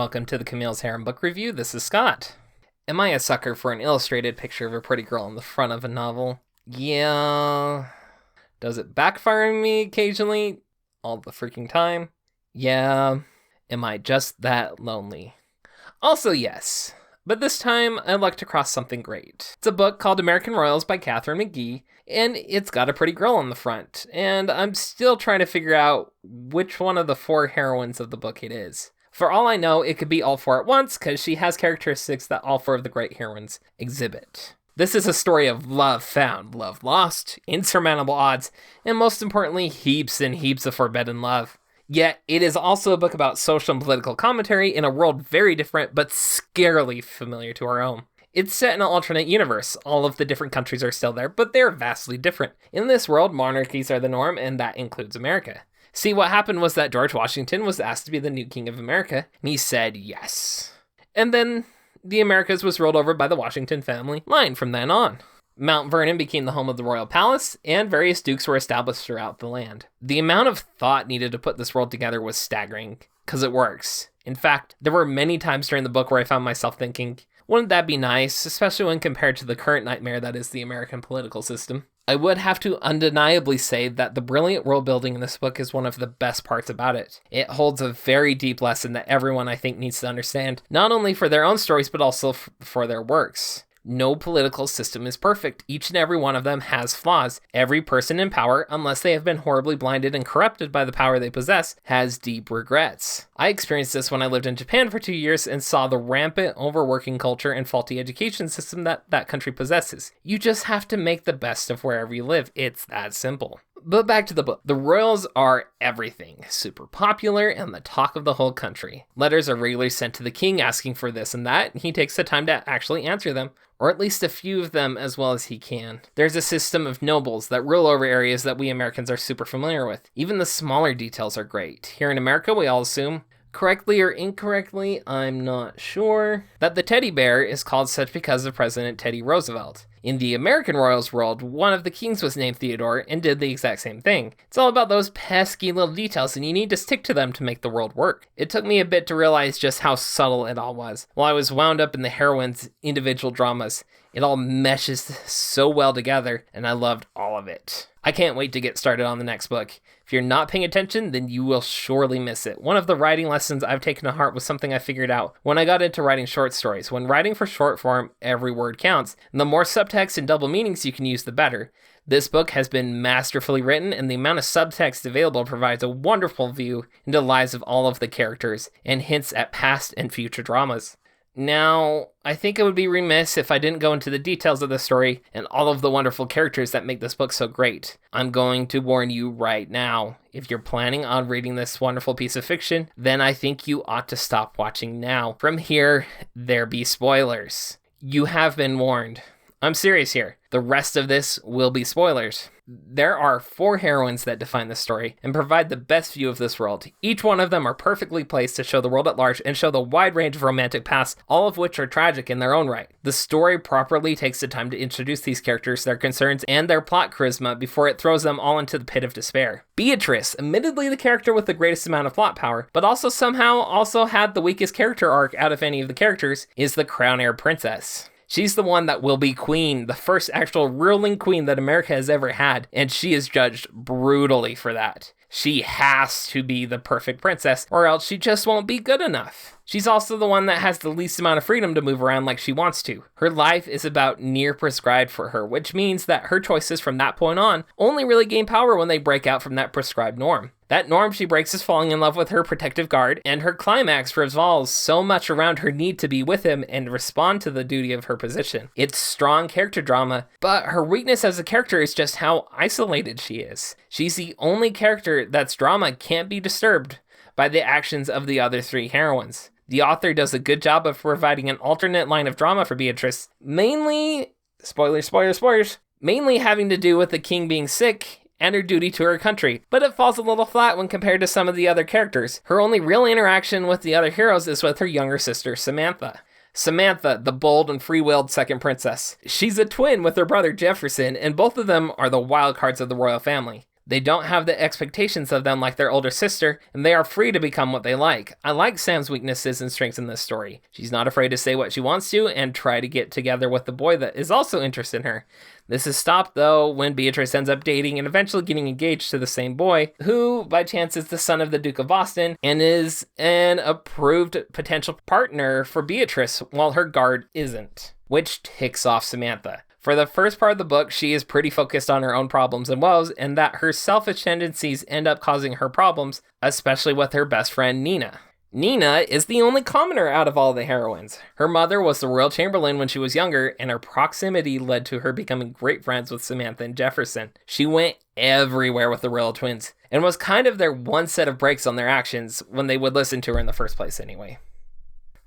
welcome to the Camille's Harem book review. This is Scott. Am I a sucker for an illustrated picture of a pretty girl on the front of a novel? Yeah. Does it backfire on me occasionally? All the freaking time? Yeah. Am I just that lonely? Also yes. But this time, I lucked across something great. It's a book called American Royals by Katherine McGee, and it's got a pretty girl on the front, and I'm still trying to figure out which one of the 4 heroines of the book it is. For all I know, it could be all 4 at once, because she has characteristics that all 4 of the great heroines exhibit. This is a story of love found, love lost, insurmountable odds, and most importantly, heaps and heaps of forbidden love. Yet, it is also a book about social and political commentary in a world very different, but scarily familiar to our own. It's set in an alternate universe. All of the different countries are still there, but they're vastly different. In this world, monarchies are the norm, and that includes America. See, what happened was that George Washington was asked to be the new king of America, and he said yes. And then, the Americas was ruled over by the Washington family line from then on. Mount Vernon became the home of the royal palace, and various dukes were established throughout the land. The amount of thought needed to put this world together was staggering, because it works. In fact, there were many times during the book where I found myself thinking, wouldn't that be nice, especially when compared to the current nightmare that is the American political system? I would have to undeniably say that the brilliant world building in this book is one of the best parts about it. It holds a very deep lesson that everyone I think needs to understand, not only for their own stories, but also for their works. No political system is perfect. Each and every one of them has flaws. Every person in power, unless they have been horribly blinded and corrupted by the power they possess, has deep regrets. I experienced this when I lived in Japan for 2 years and saw the rampant overworking culture and faulty education system that country possesses. You just have to make the best of wherever you live. It's that simple. But back to the book. The royals are everything. Super popular and the talk of the whole country. Letters are regularly sent to the king asking for this and that, and he takes the time to actually answer them, or at least a few of them as well as he can. There's a system of nobles that rule over areas that we Americans are super familiar with. Even the smaller details are great. Here in America, we all assume, correctly or incorrectly, I'm not sure, that the teddy bear is called such because of President Teddy Roosevelt. In the American Royals world, one of the kings was named Theodore and did the exact same thing. It's all about those pesky little details, and you need to stick to them to make the world work. It took me a bit to realize just how subtle it all was. While I was wound up in the heroines' individual dramas, it all meshes so well together, and I loved all of it. I can't wait to get started on the next book. If you're not paying attention, then you will surely miss it. One of the writing lessons I've taken to heart was something I figured out when I got into writing short stories. When writing for short form, every word counts, and the more subtext and double meanings you can use, the better. This book has been masterfully written, and the amount of subtext available provides a wonderful view into the lives of all of the characters, and hints at past and future dramas. Now, I think it would be remiss if I didn't go into the details of the story and all of the wonderful characters that make this book so great. I'm going to warn you right now. If you're planning on reading this wonderful piece of fiction, then I think you ought to stop watching now. From here, there be spoilers. You have been warned. I'm serious here. The rest of this will be spoilers. There are 4 heroines that define the story and provide the best view of this world. Each one of them are perfectly placed to show the world at large and show the wide range of romantic paths, all of which are tragic in their own right. The story properly takes the time to introduce these characters, their concerns, and their plot charisma before it throws them all into the pit of despair. Beatrice, admittedly the character with the greatest amount of plot power, but also somehow also had the weakest character arc out of any of the characters, is the crown heir princess. She's the one that will be queen, the first actual ruling queen that America has ever had, and she is judged brutally for that. She has to be the perfect princess, or else she just won't be good enough. She's also the one that has the least amount of freedom to move around like she wants to. Her life is about near prescribed for her, which means that her choices from that point on only really gain power when they break out from that prescribed norm. That norm she breaks is falling in love with her protective guard, and her climax revolves so much around her need to be with him and respond to the duty of her position. It's strong character drama, but her weakness as a character is just how isolated she is. She's the only character that's drama can't be disturbed by the actions of the other 3 heroines. The author does a good job of providing an alternate line of drama for Beatrice, mainly, spoilers, mainly having to do with the king being sick and her duty to her country, but it falls a little flat when compared to some of the other characters. Her only real interaction with the other heroes is with her younger sister, Samantha. Samantha, the bold and free-willed second princess. She's a twin with her brother Jefferson, and both of them are the wild cards of the royal family. They don't have the expectations of them like their older sister, and they are free to become what they like. I like Sam's weaknesses and strengths in this story. She's not afraid to say what she wants to and try to get together with the boy that is also interested in her. This is stopped, though, when Beatrice ends up dating and eventually getting engaged to the same boy, who, by chance, is the son of the Duke of Boston and is an approved potential partner for Beatrice, while her guard isn't, which ticks off Samantha. For the first part of the book, she is pretty focused on her own problems and woes, and that her selfish tendencies end up causing her problems, especially with her best friend, Nina. Nina is the only commoner out of all the heroines. Her mother was the royal chamberlain when she was younger, and her proximity led to her becoming great friends with Samantha and Jefferson. She went everywhere with the royal twins, and was kind of their one set of brakes on their actions when they would listen to her in the first place anyway.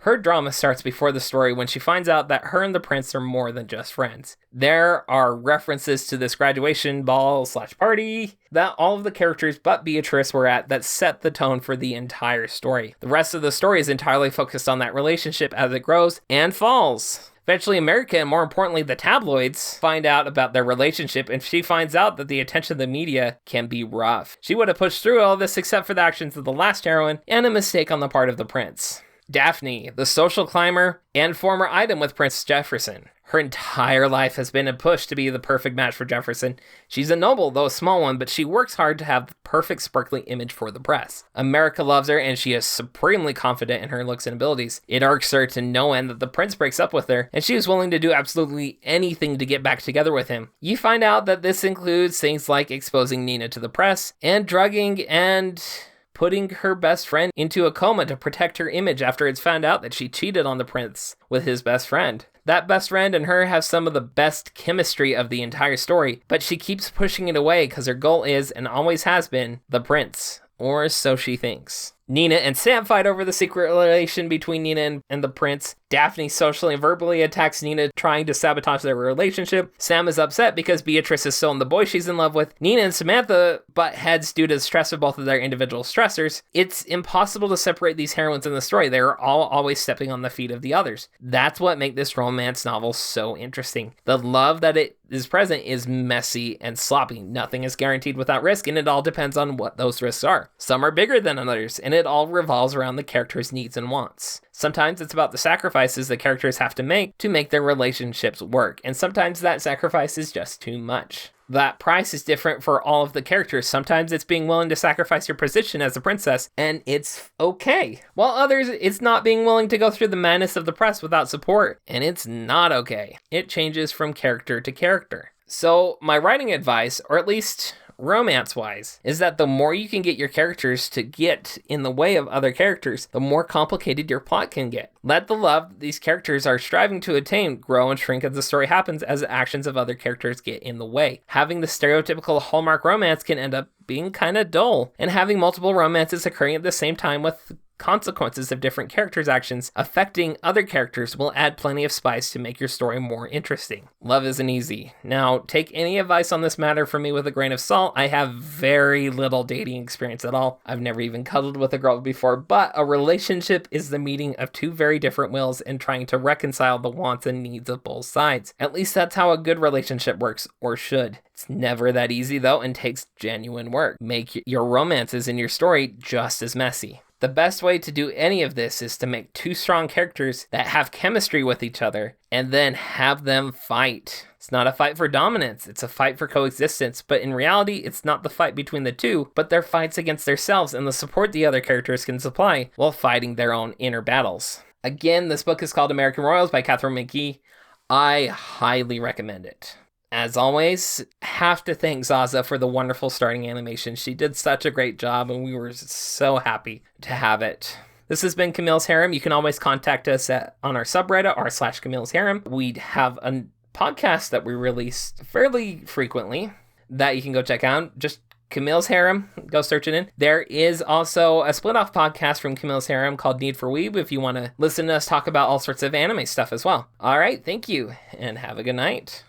Her drama starts before the story when she finds out that her and the prince are more than just friends. There are references to this graduation ball/party that all of the characters but Beatrice were at that set the tone for the entire story. The rest of the story is entirely focused on that relationship as it grows and falls. Eventually, America, and more importantly, the tabloids, find out about their relationship, and she finds out that the attention of the media can be rough. She would have pushed through all this except for the actions of the last heroine and a mistake on the part of the prince. Daphne, the social climber and former item with Prince Jefferson. Her entire life has been a push to be the perfect match for Jefferson. She's a noble, though a small one, but she works hard to have the perfect sparkly image for the press. America loves her, and she is supremely confident in her looks and abilities. It irks her to no end that the prince breaks up with her, and she is willing to do absolutely anything to get back together with him. You find out that this includes things like exposing Nina to the press, and drugging and putting her best friend into a coma to protect her image after it's found out that she cheated on the prince with his best friend. That best friend and her have some of the best chemistry of the entire story, but she keeps pushing it away because her goal is, and always has been, the prince. Or so she thinks. Nina and Sam fight over the secret relation between Nina and the prince. Daphne socially and verbally attacks Nina, trying to sabotage their relationship. Sam is upset because Beatrice is still in the boy she's in love with. Nina and Samantha butt heads due to the stress of both of their individual stressors. It's impossible to separate these heroines in the story. They are all always stepping on the feet of the others. That's what makes this romance novel so interesting. The love that it is present is messy and sloppy. Nothing is guaranteed without risk, and it all depends on what those risks are. Some are bigger than others, and it all revolves around the character's needs and wants. Sometimes it's about the sacrifices the characters have to make their relationships work, and sometimes that sacrifice is just too much. That price is different for all of the characters. Sometimes it's being willing to sacrifice your position as a princess, and it's okay. While others, it's not being willing to go through the madness of the press without support, and it's not okay. It changes from character to character. So my writing advice, or at least romance-wise, is that the more you can get your characters to get in the way of other characters, the more complicated your plot can get. Let the love these characters are striving to attain grow and shrink as the story happens, as the actions of other characters get in the way. Having the stereotypical Hallmark romance can end up being kind of dull, and having multiple romances occurring at the same time with consequences of different characters' actions affecting other characters will add plenty of spice to make your story more interesting. Love isn't easy. Now, take any advice on this matter from me with a grain of salt. I have very little dating experience at all. I've never even cuddled with a girl before, but a relationship is the meeting of two very different wills and trying to reconcile the wants and needs of both sides. At least that's how a good relationship works, or should. It's never that easy though, and takes genuine work. Make your romances in your story just as messy. The best way to do any of this is to make two strong characters that have chemistry with each other and then have them fight. It's not a fight for dominance, it's a fight for coexistence, but in reality, it's not the fight between the two, but their fights against themselves and the support the other characters can supply while fighting their own inner battles. Again, this book is called American Royals by Katherine McGee. I highly recommend it. As always, have to thank Zaza for the wonderful starting animation. She did such a great job, and we were so happy to have it. This has been Camille's Harem. You can always contact us on our subreddit, r/Camille's Harem. We have a podcast that we release fairly frequently that you can go check out. Just Camille's Harem, go search it in. There is also a split-off podcast from Camille's Harem called Need for Weeb if you want to listen to us talk about all sorts of anime stuff as well. All right, thank you, and have a good night.